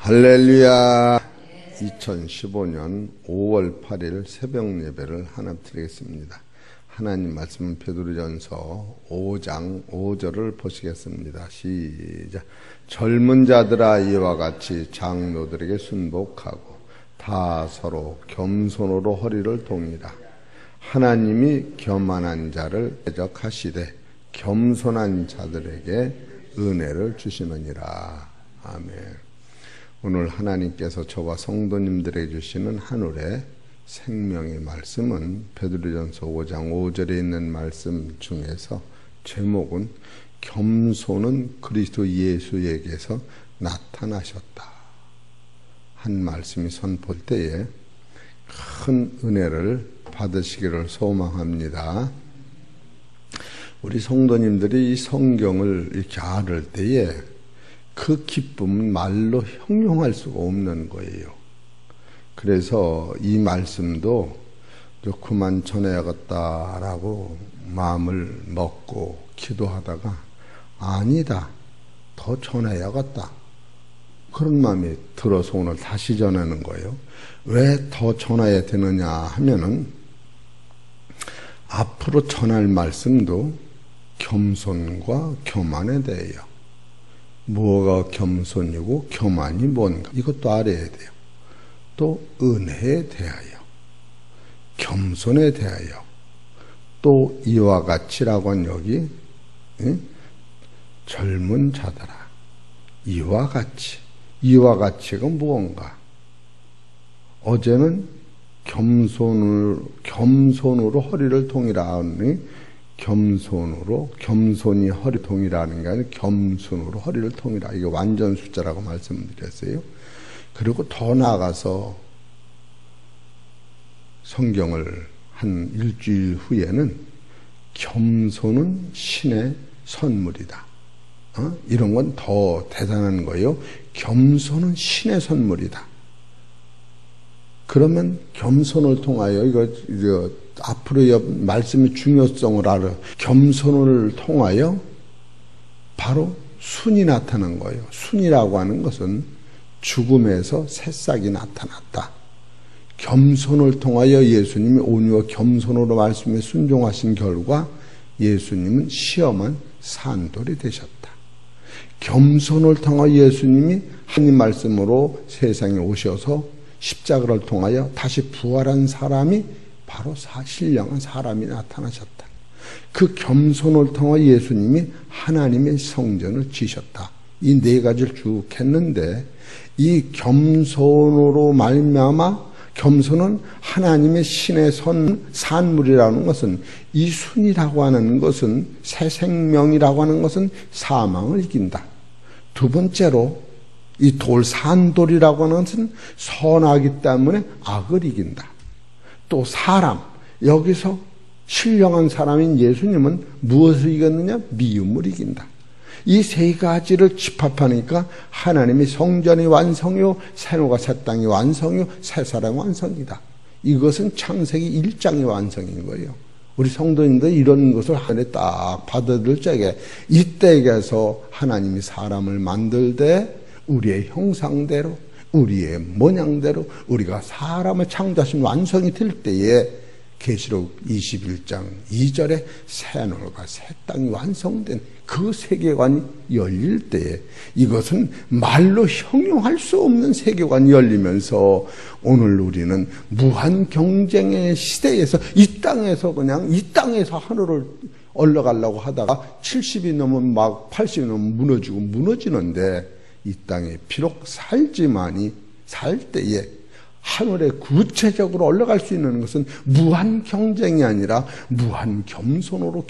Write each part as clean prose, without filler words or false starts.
할렐루야. 2015년 5월 8일 새벽 예배를 하나 드리겠습니다. 하나님 말씀은 베드로전서 5장 5절을 보시겠습니다. 시작. 젊은 자들아 이와 같이 장로들에게 순복하고 다 서로 겸손으로 허리를 동이라. 하나님이 교만한 자를 대적하시되 겸손한 자들에게 은혜를 주시느니라. 아멘. 오늘 하나님께서 저와 성도님들에게 주시는 하늘의 생명의 말씀은 베드로전서 5장 5절에 있는 말씀 중에서 제목은 겸손은 그리스도 예수에게서 나타나셨다 한 말씀이 선포될 때에 큰 은혜를 받으시기를 소망합니다. 우리 성도님들이 이 성경을 이렇게 알을 때에 그 기쁨은 말로 형용할 수가 없는 거예요. 그래서 이 말씀도 그만 전해야겠다라고 마음을 먹고 기도하다가 아니다, 더 전해야겠다, 그런 마음이 들어서 오늘 다시 전하는 거예요. 왜 더 전해야 되느냐 하면은 앞으로 전할 말씀도 겸손과 교만에 대해요. 뭐가 겸손이고 교만이 뭔가 이것도 알아야 돼요. 또 은혜에 대하여, 겸손에 대하여, 또 이와 같이라고 한 여기 젊은 자들아 이와 같이, 이와 같이가 무언가? 어제는 겸손으로 허리를 동이라 하니 겸손이 허리 동이라는 게 아니라 겸손으로 허리를 동이라. 이게 완전 숫자라고 말씀드렸어요. 그리고 더 나아가서 성경을 한 일주일 후에는 겸손은 신의 선물이다. 이런 건 더 대단한 거예요. 겸손은 신의 선물이다. 그러면 겸손을 통하여 이거 앞으로 말씀의 중요성을 알아. 겸손을 통하여 바로 순이 나타난 거예요. 순이라고 하는 것은 죽음에서 새싹이 나타났다. 겸손을 통하여 예수님이 온유와 겸손으로 말씀에 순종하신 결과 예수님은 시험한 산돌이 되셨다. 겸손을 통하여 예수님이 하나님 말씀으로 세상에 오셔서 십자가를 통하여 다시 부활한 사람이 바로 신령한 사람이 나타나셨다. 그 겸손을 통하여 예수님이 하나님의 성전을 지셨다. 이 네 가지를 쭉 했는데 이 겸손으로 말미암아, 겸손은 하나님의 신의 산물이라는 것은, 이 순이라고 하는 것은, 새 생명이라고 하는 것은 사망을 이긴다. 두 번째로 이 산돌이라고 하는 것은 선하기 때문에 악을 이긴다. 또 사람, 여기서 신령한 사람인 예수님은 무엇을 이겼느냐? 미움을 이긴다. 이 세 가지를 집합하니까 하나님이 성전의 완성이요, 새노가 새 땅의 완성이요, 새 사람의 완성이다. 이것은 창세기 1장의 완성인 거예요. 우리 성도님들 이런 것을 하늘에 딱 받아들 적에 이때에서 하나님이 사람을 만들 때 우리의 형상대로, 우리의 모양대로 우리가 사람을 창조하신 완성이 될 때에 계시록 21장 2절에 새하늘과 새 땅이 완성된 그 세계관이 열릴 때에 이것은 말로 형용할 수 없는 세계관이 열리면서 오늘 우리는 무한 경쟁의 시대에서 이 땅에서 하늘을 올라가려고 하다가 70이 넘으면 막 80이 넘으면 무너지고 무너지는데 이 땅에 비록 살지만이 살 때에 하늘에 구체적으로 올라갈 수 있는 것은 무한 경쟁이 아니라 무한 겸손으로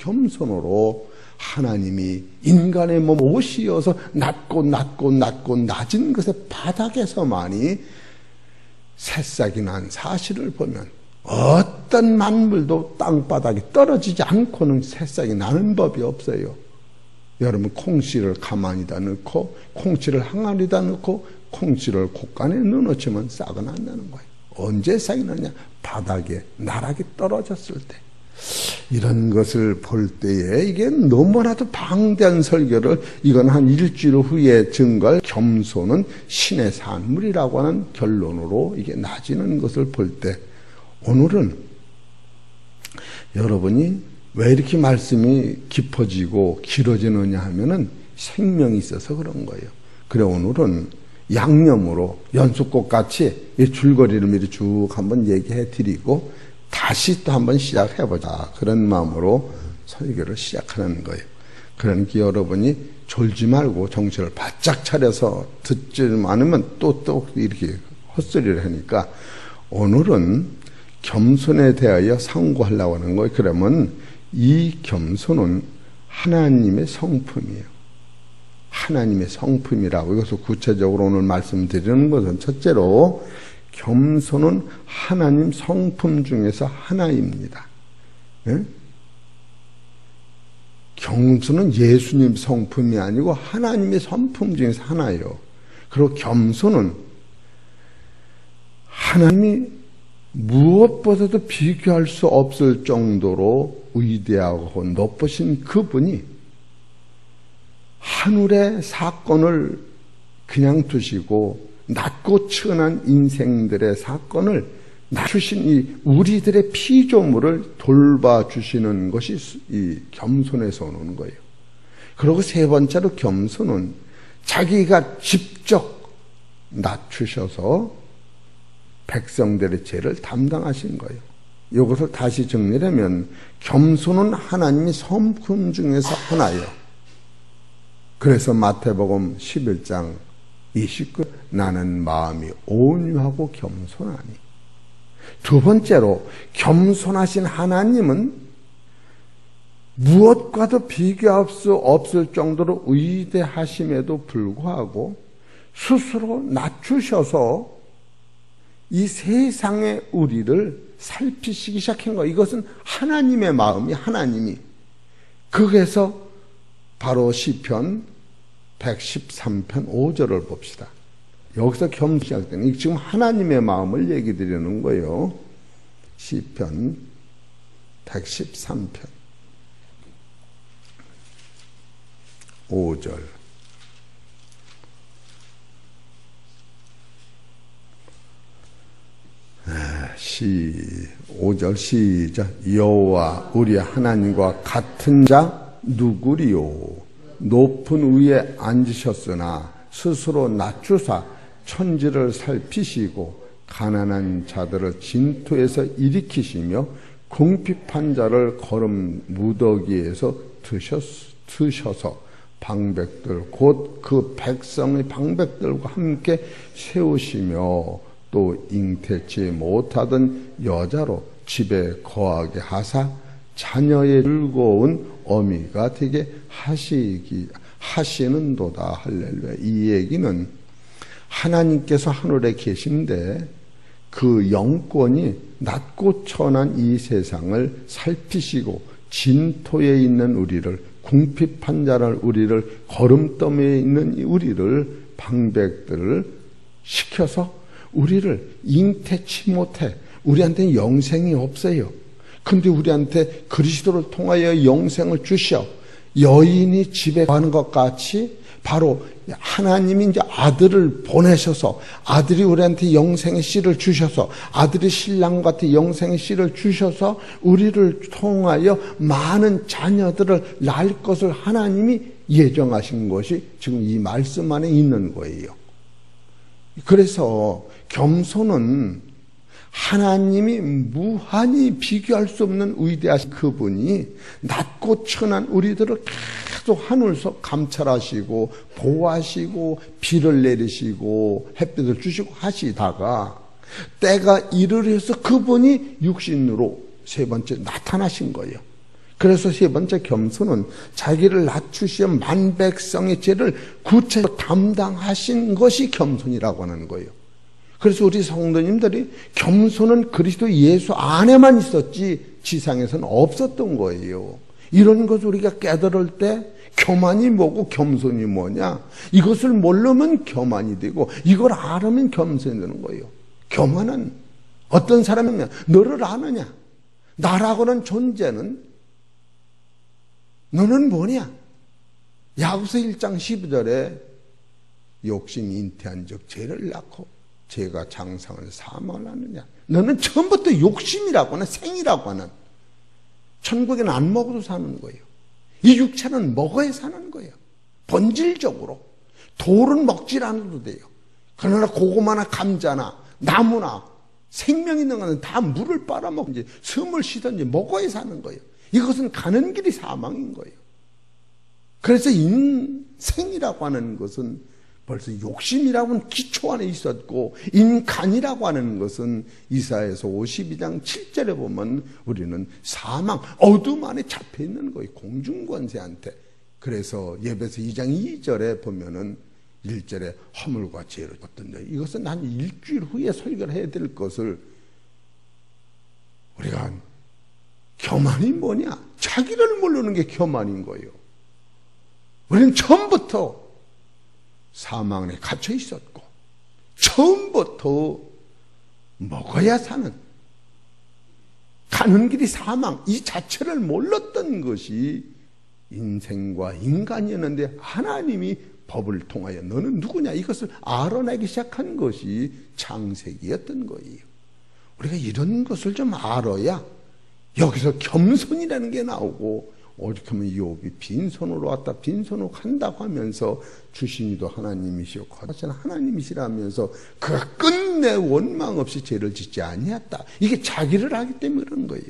하나님이 인간의 몸 옷이어서 낮고 낮은 것의 바닥에서만이 새싹이 난 사실을 보면 어떤 만물도 땅바닥에 떨어지지 않고는 새싹이 나는 법이 없어요. 여러분, 콩씨를 가만히다 넣고 콩씨를 항아리다 넣고 콩씨를 곳간에 넣어놓지만 싹은 안 나는 거예요. 언제 싹이 나냐? 바닥에 나락이 떨어졌을 때. 이런 것을 볼 때에 이게 너무나도 방대한 설교를 이건 한 일주일 후에 증거할 겸손은 신의 산물이라고 하는 결론으로 이게 나지는 것을 볼 때 오늘은 여러분이 왜 이렇게 말씀이 깊어지고 길어지느냐 하면은 생명이 있어서 그런 거예요. 그래 오늘은 양념으로 연속곡 같이 이 줄거리를 미리 쭉 한번 얘기해 드리고 다시 또 한번 시작해 보자. 그런 마음으로 설교를 시작하는 거예요. 그러니까 여러분이 졸지 말고 정신을 바짝 차려서 듣지 않으면 또 이렇게 헛소리를 하니까 오늘은 겸손에 대하여 상고하려고 하는 거예요. 그러면 이 겸손은 하나님의 성품이에요. 하나님의 성품이라고 이것을 구체적으로 오늘 말씀드리는 것은 첫째로 겸손은 하나님 성품 중에서 하나입니다. 예? 겸손은 예수님 성품이 아니고 하나님의 성품 중에서 하나예요. 그리고 겸손은 하나님이 무엇보다도 비교할 수 없을 정도로 위대하고 높으신 그분이 하늘의 사건을 그냥 두시고 낮고 천한 인생들의 사건을 낮추신 이 우리들의 피조물을 돌봐주시는 것이 이 겸손에서 오는 거예요. 그리고 세 번째로 겸손은 자기가 직접 낮추셔서 백성들의 죄를 담당하신 거예요. 이것을 다시 정리하면 겸손은 하나님의 성품 중에서 하나예요. 그래서 마태복음 11장 29 나는 마음이 온유하고 겸손하니. 두 번째로 겸손하신 하나님은 무엇과도 비교할 수 없을 정도로 위대하심에도 불구하고 스스로 낮추셔서 이 세상의 우리를 살피시기 시작한 거예요. 이것은 하나님의 마음이 하나님이. 그래서 바로 시편 113편 5절을 봅시다. 여기서 겸손이 시작되는 지금 하나님의 마음을 얘기 드리는 거예요. 시편 113편 5절. 시 5절 시작. 여호와 우리 하나님과 같은 자 누구리요? 높은 위에 앉으셨으나 스스로 낮추사 천지를 살피시고 가난한 자들을 진토에서 일으키시며 궁핍한 자를 거름 무더기에서 드셔서 방백들 곧 그 백성의 방백들과 함께 세우시며 또 잉태치 못하던 여자로 집에 거하게 하사 자녀의 즐거운 어미가 되게 하시는도다. 할렐루야. 이 얘기는 하나님께서 하늘에 계신데 그 영권이 낮고 천한 이 세상을 살피시고 진토에 있는 우리를, 궁핍한 자를 우리를, 거름더미에 있는 우리를, 방백들을 시켜서 우리를 잉태치 못해. 우리한테는 영생이 없어요. 근데 우리한테 그리스도를 통하여 영생을 주셔. 여인이 집에 가는 것 같이 바로 하나님이 이제 아들을 보내셔서 아들이 우리한테 영생의 씨를 주셔서 아들이 신랑한테 영생의 씨를 주셔서 우리를 통하여 많은 자녀들을 낳을 것을 하나님이 예정하신 것이 지금 이 말씀 안에 있는 거예요. 그래서 겸손은 하나님이 무한히 비교할 수 없는 위대하신 그분이 낮고 천한 우리들을 계속 하늘에서 감찰하시고 보호하시고 비를 내리시고 햇빛을 주시고 하시다가 때가 이르러서 그분이 육신으로 세 번째 나타나신 거예요. 그래서 세 번째 겸손은 자기를 낮추시어 만백성의 죄를 구체적으로 담당하신 것이 겸손이라고 하는 거예요. 그래서 우리 성도님들이 겸손은 그리스도 예수 안에만 있었지 지상에서는 없었던 거예요. 이런 것을 우리가 깨달을 때 교만이 뭐고 겸손이 뭐냐, 이것을 모르면 교만이 되고 이걸 알으면 겸손이 되는 거예요. 교만은 어떤 사람이냐, 너를 아느냐, 나라고는 존재는 너는 뭐냐? 야고보서 1장 12절에 욕심이 잉태한 즉 죄를 낳고 죄가 장성을 사망을 하느냐. 너는 처음부터 욕심이라고 하는 생이라고 하는, 천국에는 안 먹어도 사는 거예요. 이 육체는 먹어야 사는 거예요. 본질적으로. 돌은 먹질 않아도 돼요. 그러나 고구마나 감자나 나무나 생명 있는 것은 다 물을 빨아먹든지 숨을 쉬든지 먹어야 사는 거예요. 이것은 가는 길이 사망인 거예요. 그래서 인생이라고 하는 것은 벌써 욕심이라고 하는 기초 안에 있었고, 인간이라고 하는 것은 이사야서 52장 7절에 보면 우리는 사망, 어둠 안에 잡혀 있는 거예요. 공중권세한테. 그래서 예배서 2장 2절에 보면은 1절에 허물과 죄를 줬던데, 이것은 한 일주일 후에 설교를 해야 될 것을 우리가, 교만이 뭐냐? 자기를 모르는 게 교만인 거예요. 우리는 처음부터 사망 안에 갇혀 있었고, 처음부터 먹어야 사는, 가는 길이 사망, 이 자체를 몰랐던 것이 인생과 인간이었는데, 하나님이 법을 통하여 너는 누구냐 이것을 알아내기 시작한 것이 창세기였던 거예요. 우리가 이런 것을 좀 알아야 여기서 겸손이라는 게 나오고, 오직 하면 욥이 빈손으로 왔다 빈손으로 간다고 하면서 주신 이도 하나님이시오 거하신 하나님이시라면서 그가 끝내 원망 없이 죄를 짓지 아니했다. 이게 자기를 하기 때문에 그런 거예요.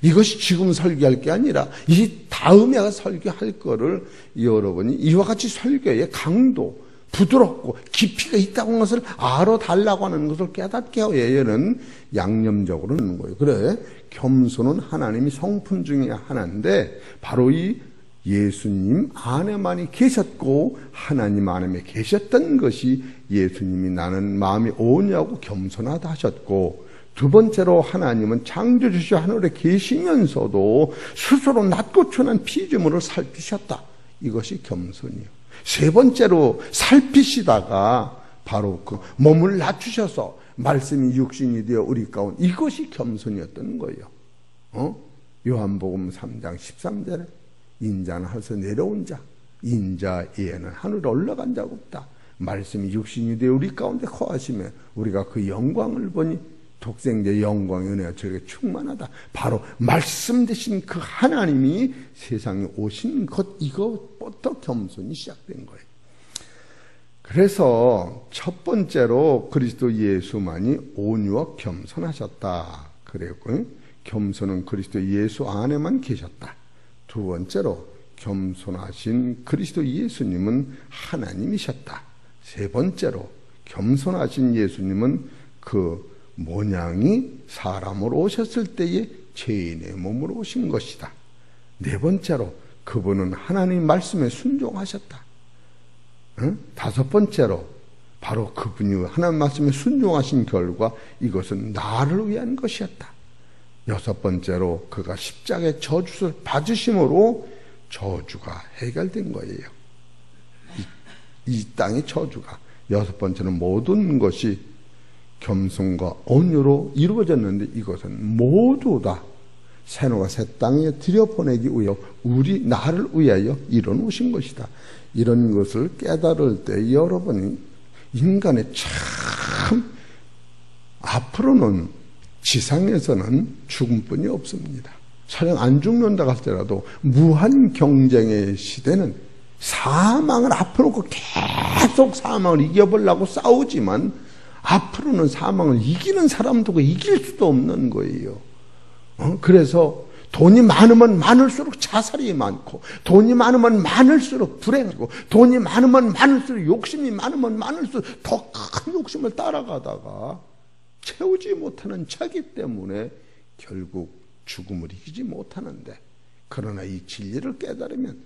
이것이 지금 설교할 게 아니라 이 다음에 설교할 거를 여러분이 이와 같이 설교의 강도, 부드럽고 깊이가 있다고 하는 것을 알아달라고 하는 것을 깨닫게 하여야는 양념적으로 하는 거예요. 그래, 겸손은 하나님이 성품 중에 하나인데, 바로 이 예수님 안에만이 계셨고 하나님 안에 계셨던 것이 예수님이 나는 마음이 오냐고 겸손하다 하셨고, 두 번째로 하나님은 창조주시오 하늘에 계시면서도 스스로 낮고 천한 피조물을 살피셨다. 이것이 겸손이요. 세 번째로 살피시다가 바로 그 몸을 낮추셔서 말씀이 육신이 되어 우리 가운데, 이것이 겸손이었던 거예요. 요한복음 3장 13절에 인자는 하늘에서 내려온 자, 인자 이에는 하늘에 올라간 자가 없다. 말씀이 육신이 되어 우리 가운데 거하시며 우리가 그 영광을 보니 독생자의 영광의 은혜가 저에게 충만하다. 바로 말씀 되신 그 하나님이 세상에 오신 것, 이것부터 겸손이 시작된 거예요. 그래서 첫 번째로 그리스도 예수만이 온유와 겸손하셨다. 그랬고, 겸손은 그리스도 예수 안에만 계셨다. 두 번째로 겸손하신 그리스도 예수님은 하나님이셨다. 세 번째로 겸손하신 예수님은 그 모양이 사람으로 오셨을 때에 죄인의 몸으로 오신 것이다. 네 번째로 그분은 하나님 말씀에 순종하셨다. 다섯 번째로 바로 그분이 하나님 말씀에 순종하신 결과 이것은 나를 위한 것이었다. 여섯 번째로 그가 십자가의 저주를 받으심으로 저주가 해결된 거예요. 이 땅의 저주가. 여섯 번째는 모든 것이 겸손과 온유로 이루어졌는데, 이것은 모두 다 새노가 새 땅에 들여보내기 위하여 나를 위하여 이뤄놓으신 것이다. 이런 것을 깨달을 때 여러분이 인간의 참 앞으로는 지상에서는 죽음뿐이 없습니다. 설령 안 죽는다 할지라도 무한 경쟁의 시대는 사망을 앞으로 놓고 계속 사망을 이겨보려고 싸우지만, 앞으로는 사망을 이기는 사람도 이길 수도 없는 거예요. 그래서 돈이 많으면 많을수록 자살이 많고, 돈이 많으면 많을수록 불행하고, 돈이 많으면 많을수록 욕심이 많으면 많을수록 더 큰 욕심을 따라가다가 채우지 못하는 자기 때문에 결국 죽음을 이기지 못하는데, 그러나 이 진리를 깨달으면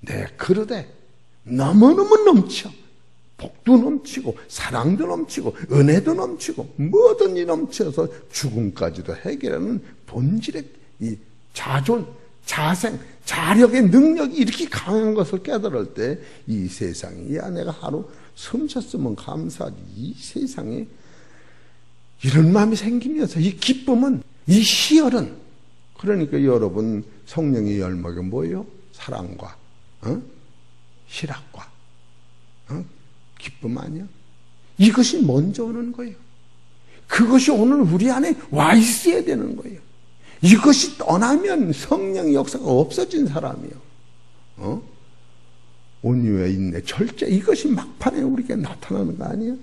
내 그릇에 너무너무 넘쳐 복도 넘치고 사랑도 넘치고 은혜도 넘치고 뭐든지 넘쳐서 죽음까지도 해결하는 본질의 이 자존, 자생, 자력의 능력이 이렇게 강한 것을 깨달을 때 이 세상에, 야 내가 하루 숨 쉬었으면 감사하지, 이 세상에 이런 마음이 생기면서 이 기쁨은, 이 희열은 그러니까 여러분 성령의 열매가 뭐예요? 사랑과 희락과 기쁨 아니야? 이것이 먼저 오는 거예요. 그것이 오늘 우리 안에 와 있어야 되는 거예요. 이것이 떠나면 성령의 역사가 없어진 사람이요. 온유에 인내, 절제, 이것이 막판에 우리에게 나타나는 거 아니에요?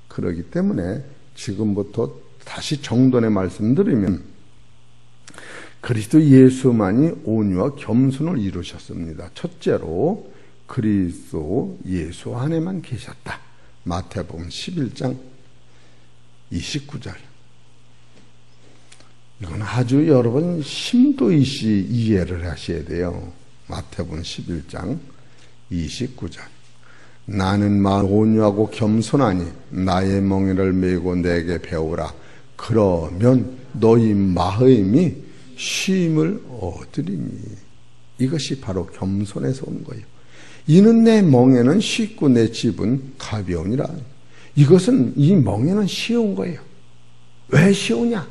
그렇기 때문에 지금부터 다시 정돈의 말씀 드리면 그리스도 예수만이 온유와 겸손을 이루셨습니다. 첫째로 그리스도 예수 안에만 계셨다. 마태복음 11장 29절. 이건 아주 여러분 심도 있이 이해를 하셔야 돼요. 마태복음 11장 29절. 나는 마음 온유하고 겸손하니 나의 멍에를 메고 내게 배우라. 그러면 너희 마음이 쉼을 얻으리니. 이것이 바로 겸손에서 온 거예요. 이는 내 멍에는 쉽고 내 집은 가벼우니라. 이것은 이 멍에는 쉬운 거예요. 왜 쉬우냐?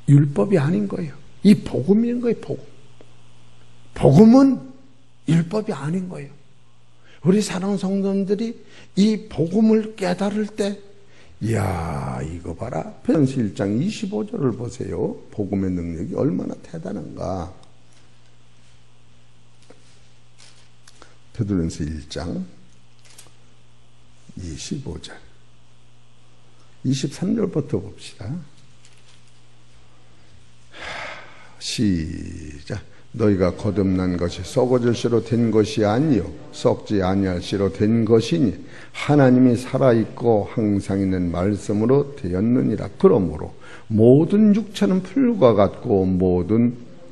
율법이 아닌 거예요. 이 복음인 거예요. 복음. 복음은 율법이 아닌 거예요. 우리 사랑하는 성도님들이 이 복음을 깨달을 때, 이야, 이거 봐라. 베드로전서 1장 25절을 보세요. 복음의 능력이 얼마나 대단한가. 베드로전서 1장 25절. 23절부터 봅시다. 시작. 너희가 거듭난 것이 썩어질 씨로 된 것이 아니요 썩지 아니할 씨로 된 것이니 하나님이 살아있고 항상 있는 말씀으로 되었느니라. 그러므로 모든 육체는 풀과 같고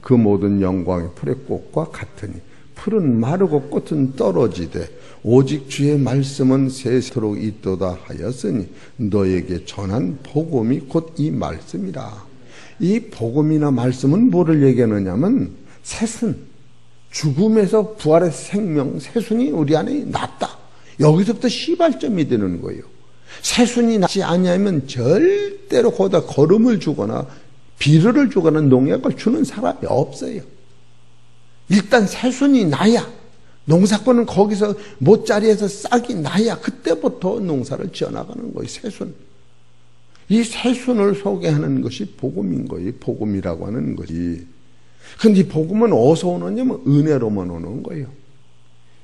그 모든 영광이 풀의 꽃과 같으니 풀은 마르고 꽃은 떨어지되 오직 주의 말씀은 세세토록 있도다 하였으니 너에게 전한 복음이 곧 이 말씀이라. 이 복음이나 말씀은 뭐를 얘기하느냐면 새순, 죽음에서 부활의 생명, 새순이 우리 안에 났다. 여기서부터 시발점이 되는 거예요. 새순이 나지 아니하면 절대로 거기다 거름을 주거나 비료를 주거나 농약을 주는 사람이 없어요. 일단 새순이 나야, 농사꾼은 거기서 못자리에서 싹이 나야 그때부터 농사를 지어나가는 거예요. 새순. 이 새순을 소개하는 것이 복음인 거예요. 복음이라고 하는 것이. 근데 이 복음은 어디서 오느냐면 은혜로만 오는 거예요.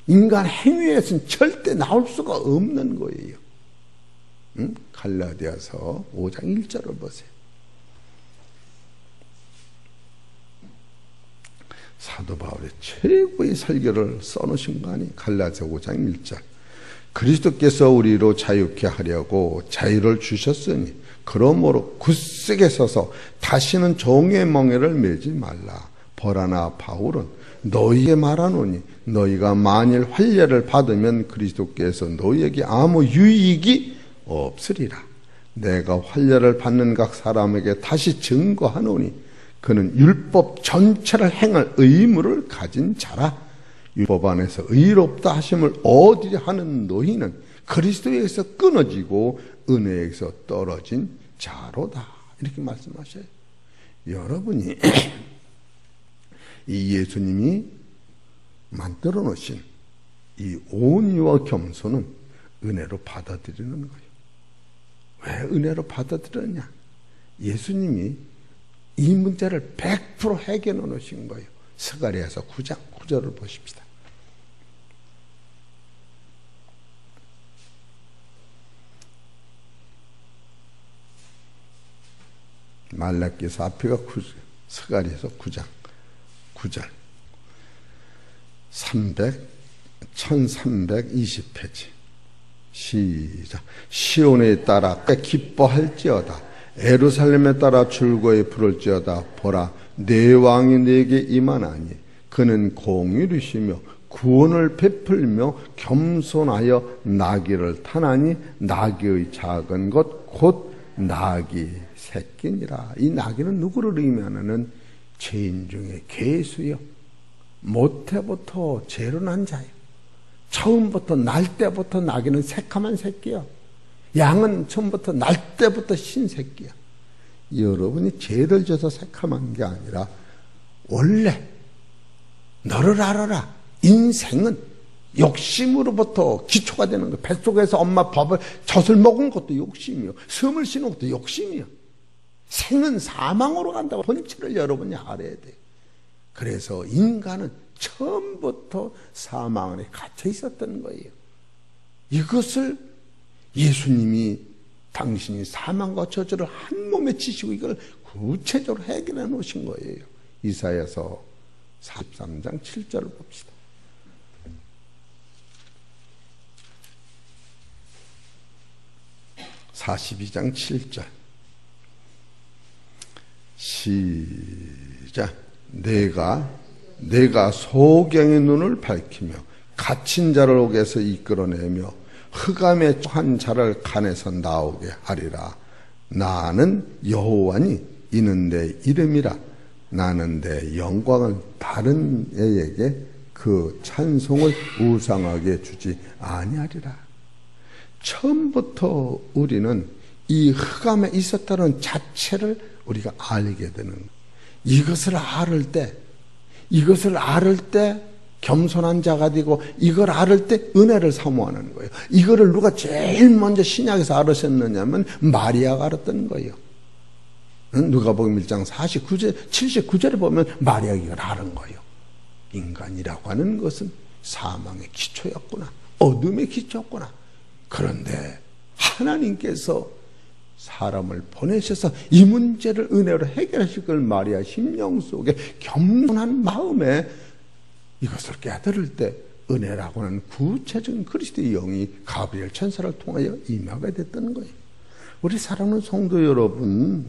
인간 행위에서는 절대 나올 수가 없는 거예요. 갈라디아서 5장 1절을 보세요. 사도 바울의 최고의 설교를 써놓으신 거 아니? 갈라디아서 5장 1절. 그리스도께서 우리로 자유케 하려고 자유를 주셨으니 그러므로 굳세게 서서 다시는 종의 멍에를 매지 말라. 벌하나 바울은 너희에게 말하노니 너희가 만일 환례를 받으면 그리스도께서 너희에게 아무 유익이 없으리라. 내가 환례를 받는 각 사람에게 다시 증거하노니 그는 율법 전체를 행할 의무를 가진 자라. 율법 안에서 의롭다 하심을 얻으려 하는 너희는 그리스도에게서 끊어지고 은혜에게서 떨어진 자로다. 이렇게 말씀하셔요. 여러분이 이 예수님이 만들어 놓으신 이 온유와 겸손은 은혜로 받아들이는 거예요. 왜 은혜로 받아들였냐? 예수님이 이 문제를 100% 해결해 놓으신 거예요. 스가랴서 9장 9절을 보십시다. 말라기서 앞에가 스가랴서 9장 9절 1320페이지 시작. 시온에 따라 기뻐할지어다. 예루살렘에 따라 즐거이 부를지어다. 보라, 내 왕이 내게 임하나니 그는 공의로시며 구원을 베풀며 겸손하여 나귀를 타나니 나귀의 작은 것 곧 나귀 새끼니라. 이 나귀는 누구를 의미하는 죄인 중에 괴수요. 모태부터 죄로 난 자요. 처음부터 날 때부터 나귀는 새카만 새끼야. 양은 처음부터 날 때부터 신새끼야. 여러분이 죄를 져서 새카만 게 아니라 원래 너를 알아라. 인생은 욕심으로부터 기초가 되는 거예요. 뱃속에서 엄마 밥을 젖을 먹은 것도 욕심이요. 숨을 쉬는 것도 욕심이요. 생은 사망으로 간다고 본질을 여러분이 알아야 돼요. 그래서 인간은 처음부터 사망 안에 갇혀 있었던 거예요. 이것을 예수님이 당신이 사망과 저주를 한 몸에 지시고 이걸 구체적으로 해결해 놓으신 거예요. 이사야서 43장 7절을 봅시다. (42장 7절) 시작. 내가 소경의 눈을 밝히며 갇힌 자를 옥에서 이끌어내며 흑암에 처한 자를 간에서 나오게 하리라. 나는 여호와니 이는 내 이름이라. 나는 내 영광을 다른 애에게 그 찬송을 우상하게 주지 아니하리라. 처음부터 우리는 이 흑암에 있었다는 자체를 우리가 알게 되는 거예요. 이것을 알을 때 겸손한 자가 되고, 이걸 알을 때 은혜를 사모하는 거예요. 이거를 누가 제일 먼저 신약에서 알으셨느냐면 마리아가 알았던 거예요. 누가복음 1장 49절, 79절에 보면 마리아가 이걸 아는 거예요. 인간이라고 하는 것은 사망의 기초였구나, 어둠의 기초였구나. 그런데 하나님께서 사람을 보내셔서 이 문제를 은혜로 해결하실 걸 마리아 심령 속에 겸손한 마음에 이것을 깨달을 때 은혜라고 하는 구체적인 그리스도의 영이 가브리엘 천사를 통하여 임하게 됐던 거예요. 우리 사랑하는 성도 여러분,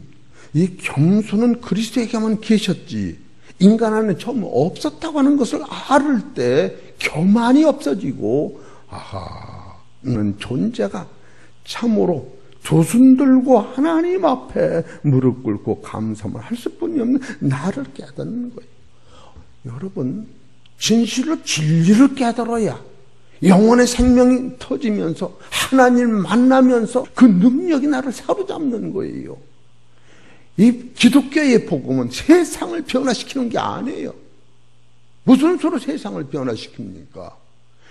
이 겸손은 그리스도에게만 계셨지 인간 안에 처음 없었다고 하는 것을 알을 때 교만이 없어지고, 는 존재가 참으로 조순들고 하나님 앞에 무릎 꿇고 감사만 할 수뿐이 없는 나를 깨닫는 거예요. 여러분, 진실로 진리를 깨달아야 영혼의 생명이 터지면서 하나님을 만나면서 그 능력이 나를 사로잡는 거예요. 이 기독교의 복음은 세상을 변화시키는 게 아니에요. 무슨 수로 세상을 변화시킵니까?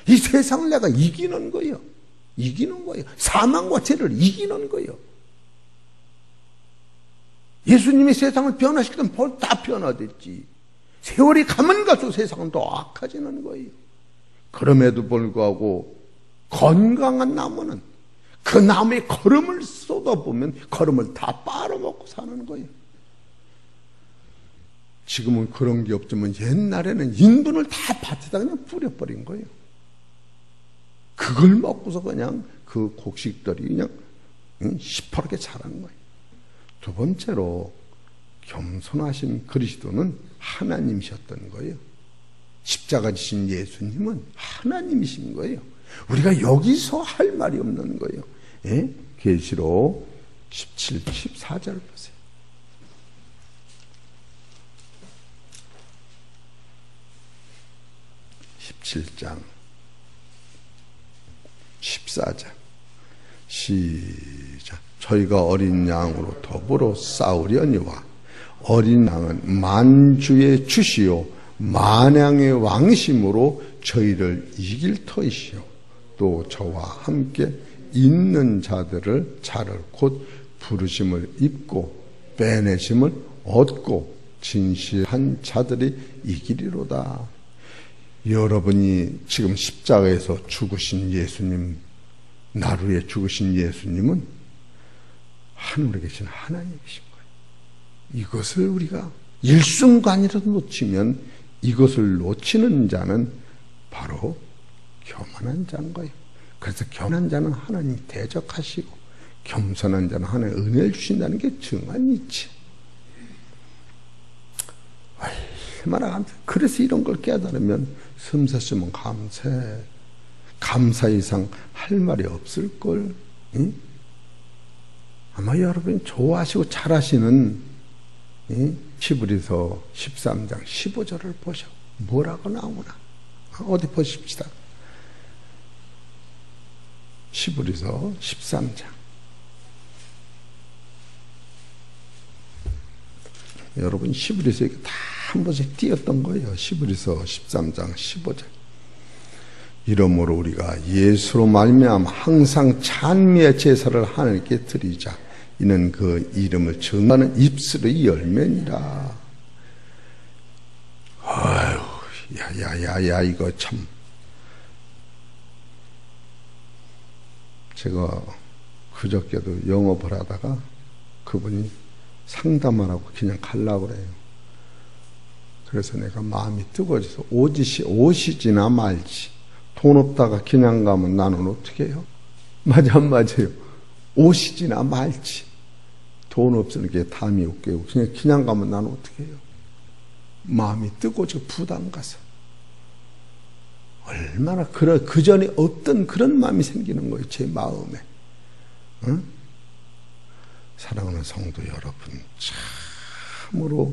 이 세상을 내가 이기는 거예요. 이기는 거예요. 사망과 죄를 이기는 거예요. 예수님이 세상을 변화시키면 벌써 다 변화됐지. 세월이 가면 갈수록 세상은 더 악해지는 거예요. 그럼에도 불구하고 건강한 나무는 그 나무에 거름을 쏟아보면 거름을 다 빨아먹고 사는 거예요. 지금은 그런 게 없지만 옛날에는 인분을 다 밭에다 그냥 뿌려버린 거예요. 그걸 먹고서 그냥 그 곡식들이 그냥 시퍼렇게 자란 거예요. 두 번째로 겸손하신 그리스도는 하나님이셨던 거예요. 십자가 지신 예수님은 하나님이신 거예요. 우리가 여기서 할 말이 없는 거예요. 예? 계시록 17, 14절 보세요. 17장 14절 시작. 저희가 어린 양으로 더불어 싸우려니와 어린 양은 만주의 주시요 만양의 왕심으로 저희를 이길 터이시오. 또 저와 함께 있는 자를 곧 부르심을 입고 빼내심을 얻고 진실한 자들이 이기리로다. 여러분이 지금 십자가에서 죽으신 예수님, 나를 위해 죽으신 예수님은 하늘에 계신 하나님이신 거예요. 이것을 우리가 일순간이라도 놓치면 이것을 놓치는 자는 바로 교만한 자인 거예요. 그래서 교만한 자는 하나님 대적하시고 겸손한 자는 하나님 은혜를 주신다는 게 정한 이치. 얼마나 감사. 그래서 이런 걸 깨달으면 섬사시면 감사 이상 할 말이 없을걸. 응? 아마 여러분이 좋아하시고 잘하시는 히브리서 13장 15절을 보셔. 뭐라고 나오나? 어디 보십시다. 히브리서 13장. 여러분 히브리서 이거 다 한 번씩 띄었던 거예요. 히브리서 13장 15절. 이러므로 우리가 예수로 말미암아 항상 찬미의 제사를 하나님께 드리자. 이는 그 이름을 증거하는 입술의 열매니라. 아유, 야야야야, 이거 참. 제가 그저께도 영업을 하다가 그분이 상담하라고 그냥 가려고 그래요. 그래서 내가 마음이 뜨거워져서 오시지나 말지. 돈 없다가 그냥 가면 나는 어떻게 해요? 맞아, 안 맞아요? 오시지나 말지. 돈 없으니 게 담이 없고 그냥 가면 나는 어떻게 해요? 마음이 뜨거워져 부담 가서. 얼마나 그 전에 어떤 그런 마음이 생기는 거예요, 제 마음에. 응? 사랑하는 성도 여러분, 참으로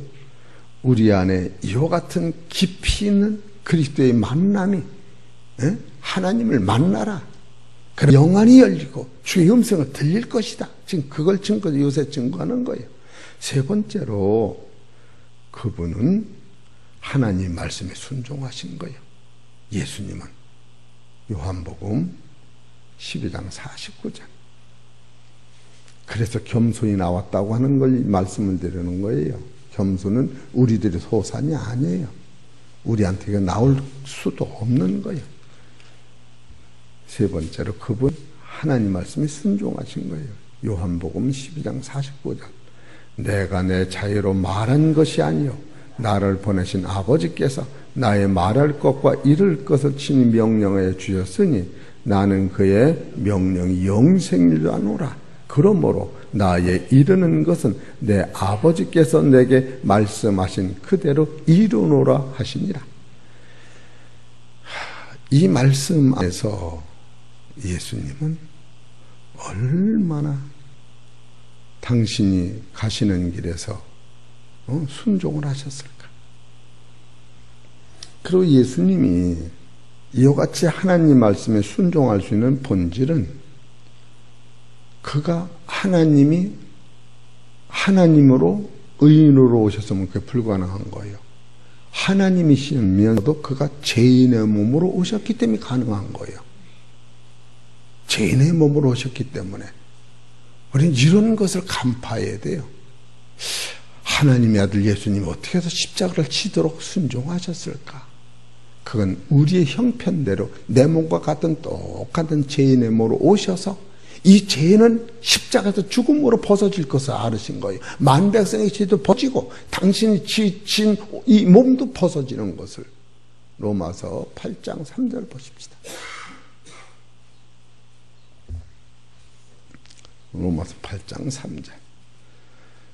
우리 안에 이와 같은 깊이 있는 그리스도의 만남이, 하나님을 만나라. 그럼 영안이 열리고 주의 음성을 들릴 것이다. 지금 그걸 요새 증거하는 거예요. 세 번째로 그분은 하나님 말씀에 순종하신 거예요. 예수님은 요한복음 12장 49절. 그래서 겸손이 나왔다고 하는 걸 말씀을 드리는 거예요. 겸손은 우리들의 소산이 아니에요. 우리한테 나올 수도 없는 거예요. 세 번째로 그분 하나님 말씀에 순종하신 거예요. 요한복음 12장 49절. 내가 내 자유로 말한 것이 아니요 나를 보내신 아버지께서 나의 말할 것과 이룰 것을 친히 명령하여 주셨으니 나는 그의 명령이 영생이라노라. 그러므로 나의 이루는 것은 내 아버지께서 내게 말씀하신 그대로 이루노라 하시니라. 이 말씀 안에서 예수님은 얼마나 당신이 가시는 길에서 순종을 하셨을까. 그리고 예수님이 이와 같이 하나님 말씀에 순종할 수 있는 본질은 그가 하나님이 하나님으로 의인으로 오셨으면 그게 불가능한 거예요. 하나님이시면서도 그가 죄인의 몸으로 오셨기 때문에 가능한 거예요. 죄인의 몸으로 오셨기 때문에 우리는 이런 것을 간파해야 돼요. 하나님의 아들 예수님이 어떻게 해서 십자가를 치도록 순종하셨을까? 그건 우리의 형편대로 내 몸과 같은 똑같은 죄인의 몸으로 오셔서 이 죄는 십자가에서 죽음으로 벗어질 것을 알으신 거예요. 만백성의 죄도 벗어지고 당신이 지친 이 몸도 벗어지는 것을. 로마서 8장 3절 보십시다. 로마서 8장 3절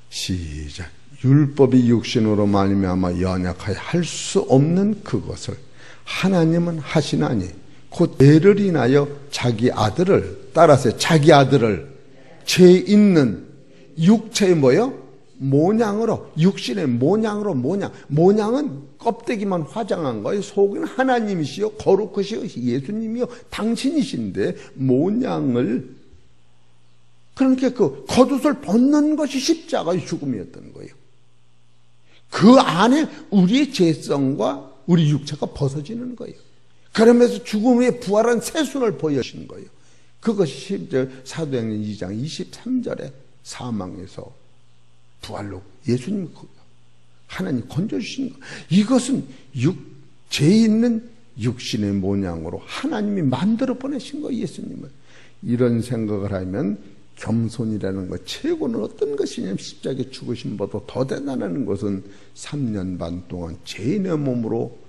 시작. 율법이 육신으로 말미암아 연약하여 할 수 없는 그것을 하나님은 하시나니 곧 죄를 인하여 자기 아들을, 따라서 자기 아들을 죄 있는 육체의 뭐요? 모양으로, 육신의 모양으로, 모양은 껍데기만 화장한 거예요. 속은 하나님이시요 거룩하시요 예수님이요 당신이신데 모양을, 그러니까 그 겉옷을 벗는 것이 십자가의 죽음이었던 거예요. 그 안에 우리의 죄성과 우리 육체가 벗어지는 거예요. 그러면서 죽음의 부활한 새순을 보여주신 거예요. 그것이 사도행전 2장 23절에 사망에서 부활로 예수님 하나님 건져주신 거예요. 이것은 죄 있는 육신의 모양으로 하나님이 만들어 보내신 거예요. 예수님을. 이런 생각을 하면 겸손이라는 것, 최고는 어떤 것이냐면 십자가에 죽으신 것보다 더 대단한 것은 3년 반 동안 죄인의 몸으로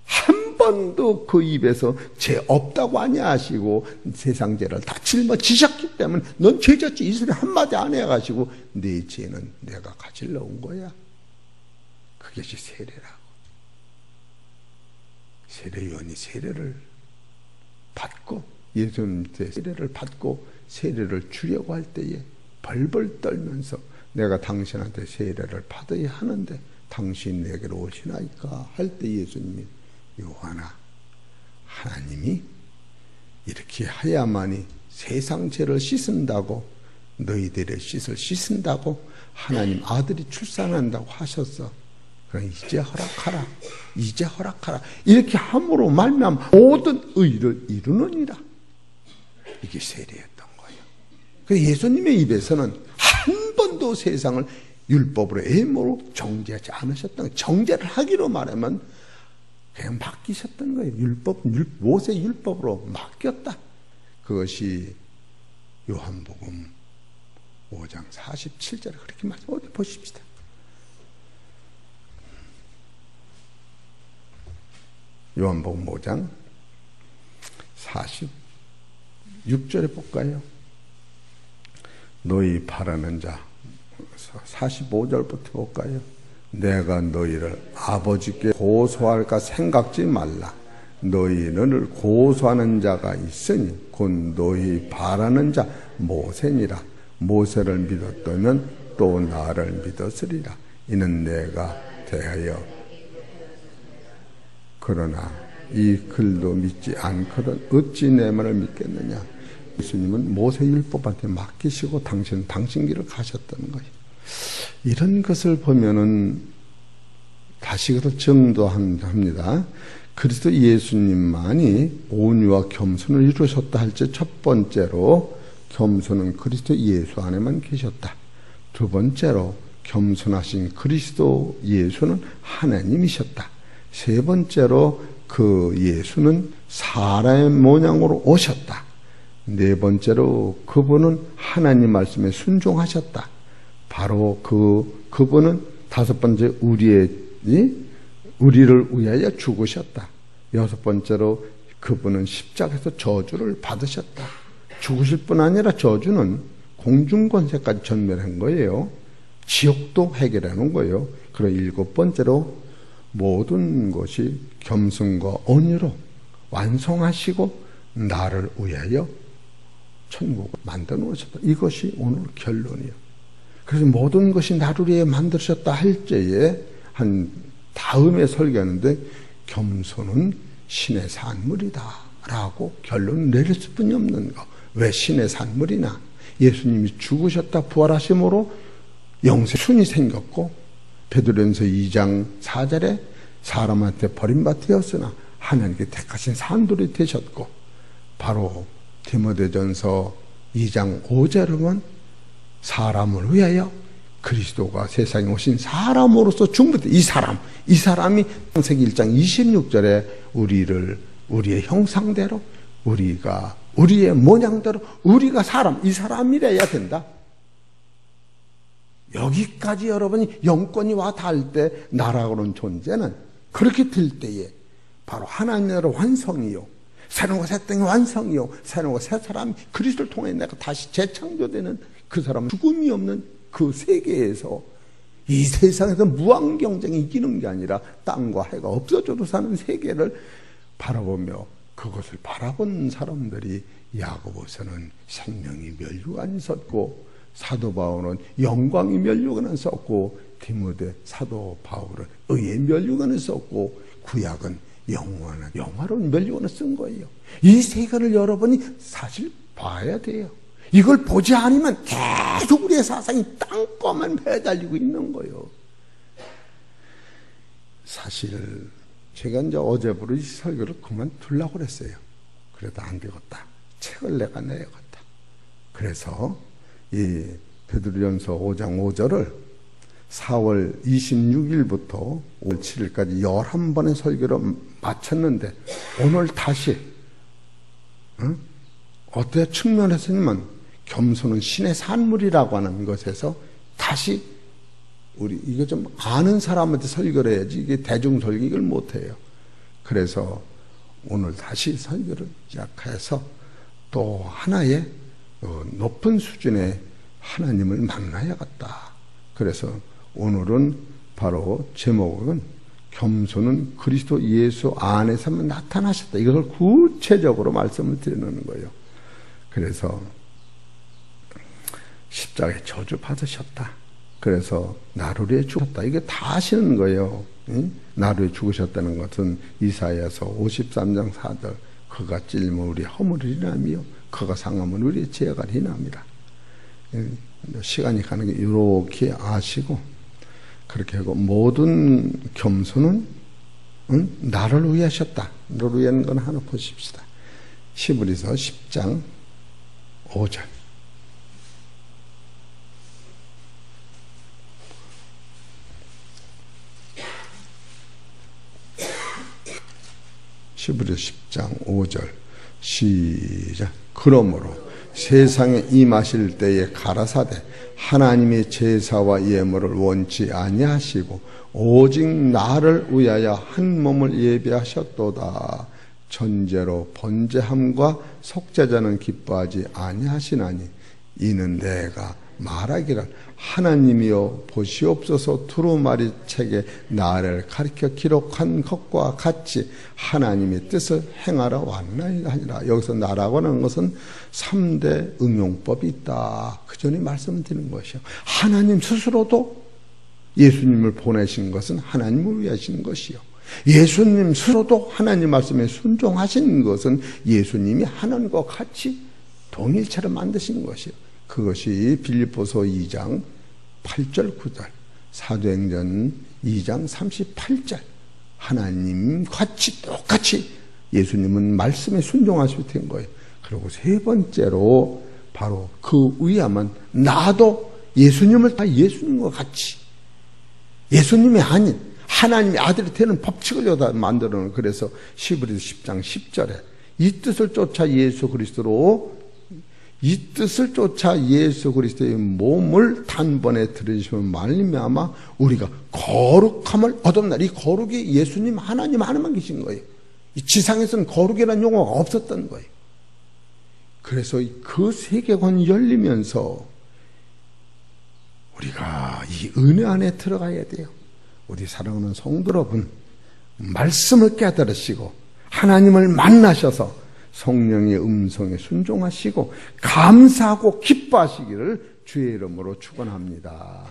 한 번도 그 입에서 죄 없다고 아니하시고 세상 죄를 다 짊어지셨기 때문에 넌 죄졌지 이 소리 한마디 안 해가지고 네 죄는 내가 가질러 온 거야. 그것이 세례라고. 세례요한이 세례를 받고 예수님께 세례를 받고 세례를 주려고 할 때에 벌벌 떨면서 내가 당신한테 세례를 받아야 하는데 당신 내게로 오시나이까 할 때 예수님이 요한아, 하나님이 이렇게 하야만이 세상 죄를 씻은다고, 너희들의 씻을 씻은다고 하나님 아들이 출산한다고 하셨어. 그럼 이제 허락하라. 이제 허락하라. 이렇게 함으로 말미암아 모든 의를 이루느니라. 이게 세례였던 거예요. 그래서 예수님의 입에서는 한 번도 세상을 율법으로 애모로 정죄하지 않으셨던 거예요. 정죄를 하기로 말하면 그냥 맡기셨던 거예요. 모세 율법으로 맡겼다. 그것이 요한복음 5장 47절에 그렇게 말씀. 어디 보십시다. 요한복음 5장 46절에 볼까요? 너희 바라는 자 45절부터 볼까요? 내가 너희를 아버지께 고소할까 생각지 말라. 너희를 고소하는 자가 있으니 곧 너희 바라는 자 모세니라. 모세를 믿었다면 또 나를 믿었으리라. 이는 내가 대하여 그러나 이 글도 믿지 않거든 어찌 내 말을 믿겠느냐. 예수님은 모세율법한테 맡기시고 당신은 당신 길을 가셨던 거예요. 이런 것을 보면은 다시 그것을 정도합니다. 그리스도 예수님만이 온유와 겸손을 이루셨다 할지 첫 번째로 겸손은 그리스도 예수 안에만 계셨다. 두 번째로 겸손하신 그리스도 예수는 하나님이셨다. 세 번째로 그 예수는 사람의 모양으로 오셨다. 네 번째로 그분은 하나님 말씀에 순종하셨다. 바로 그분은 다섯 번째 우리를 위하여 죽으셨다. 여섯 번째로 그분은 십자가에서 저주를 받으셨다. 죽으실 뿐 아니라 저주는 공중권세까지 전멸한 거예요. 지옥도 해결해 놓은 거예요. 그리고 일곱 번째로 모든 것이 겸손과 온유로 완성하시고 나를 위하여 천국을 만들어 놓으셨다. 이것이 오늘 결론이에요. 그래서 모든 것이 나를 위해 만드셨다 할 때에 한 다음에 설교하는데 겸손은 신의 산물이다 라고 결론을 내릴 수뿐이 없는 거. 왜 신의 산물이나? 예수님이 죽으셨다 부활하심으로 영생 순이 생겼고 베드로전서 2장 4절에 사람한테 버림받았으나 하나님께 택하신 산돌이 되셨고, 바로 디모데전서 2장 5절은 사람을 위하여 그리스도가 세상에 오신 사람으로서 중보된 이 사람이 창세기 1장 26절에 우리의 형상대로 우리의 모양대로 우리가 이 사람이래야 된다. 여기까지 여러분이 영권이 와 닿을 때 나라고는 존재는 그렇게 될 때에 바로 하나님의 나라 완성이요, 새로운 새 땅의 완성이요, 새로운 새 사람이 그리스도를 통해 내가 다시 재창조되는 그 사람은 죽음이 없는 그 세계에서 이 세상에서 무한 경쟁이 이기는 게 아니라 땅과 해가 없어져도 사는 세계를 바라보며 그것을 바라본 사람들이 야고보서는 생명이 멸류관이 썼고 사도 바울은 영광이 멸류관을 썼고 디모데 사도 바울은 의의 멸류관을 썼고 구약은 영화로운 멸류관을 쓴 거예요. 이 세계를 여러분이 사실 봐야 돼요. 이걸 보지 않으면 계속 우리의 사상이 땅거만 매달리고 있는 거예요. 사실 제가 이제 어제부로 이 설교를 그만두려고 그랬어요. 그래도 안 되겠다. 책을 내가 내야겠다. 그래서 이 베드로전서 5장 5절을 4월 26일부터 5월 7일까지 11번의 설교로 마쳤는데 오늘 다시 어떤 측면에서는 겸손은 신의 산물이라고 하는 것에서 다시 이거 좀 아는 사람한테 설교를 해야지 이게 대중설교 이걸 못해요. 그래서 오늘 다시 설교를 시작해서 또 하나의 높은 수준의 하나님을 만나야겠다. 그래서 오늘은 바로 제목은 겸손은 그리스도 예수 안에서만 나타나셨다. 이것을 구체적으로 말씀을 드리는 거예요. 그래서 십자가에 저주 받으셨다. 그래서 나를 위해 죽었다. 이게 다 아시는 거예요. 나를 위해 죽으셨다는 것은 이사야서 53장 4절 그가 찔면 우리 허물을 인함이요 그가 상하면 우리의 죄가 인함이라. 시간이 가는 게 이렇게 아시고 그렇게 하고 모든 겸손은 나를 위해 하셨다. 너를 위한 건 하나 보십시다. 히브리서 10장 5절. 히브리서 10장 5절 시작. 그러므로 세상에 임하실 때에 가라사대 하나님의 제사와 예물을 원치 아니하시고 오직 나를 위하여 한 몸을 예비하셨도다. 전제로 번제함과 속죄자는 기뻐하지 아니하시나니 이는 내가 말하기를 하나님이여 보시옵소서 두루마리 책에 나를 가리켜 기록한 것과 같이 하나님의 뜻을 행하러 왔나이다. 여기서 나라고 하는 것은 3대 응용법이 있다. 그 전에 말씀을 드리는 것이요. 하나님 스스로도 예수님을 보내신 것은 하나님을 위해 하신 것이요. 예수님 스스로도 하나님 말씀에 순종하신 것은 예수님이 하나님과 같이 동일체로 만드신 것이요. 그것이 빌립보서 2장 8절 9절, 사도행전 2장 38절. 하나님 같이 똑같이 예수님은 말씀에 순종하시게 된 거예요. 그리고 세 번째로 바로 그 위함은 나도 예수님을 다 예수님과 같이 예수님이 아닌 하나님의 아들이 되는 법칙을 여기다 만들어 놓은. 그래서 히브리서 10장 10절에 이 뜻을 쫓아 예수 그리스도의 몸을 단번에 들으시면 말미암아 우리가 거룩함을 얻었나니. 이 거룩이 예수님 하나님 하나만 계신 거예요. 이 지상에서는 거룩이라는 용어가 없었던 거예요. 그래서 그 세계관이 열리면서 우리가 이 은혜 안에 들어가야 돼요. 우리 사랑하는 성도 여러분, 말씀을 깨달으시고 하나님을 만나셔서 성령의 음성에 순종하시고 감사하고 기뻐하시기를 주의 이름으로 축원합니다.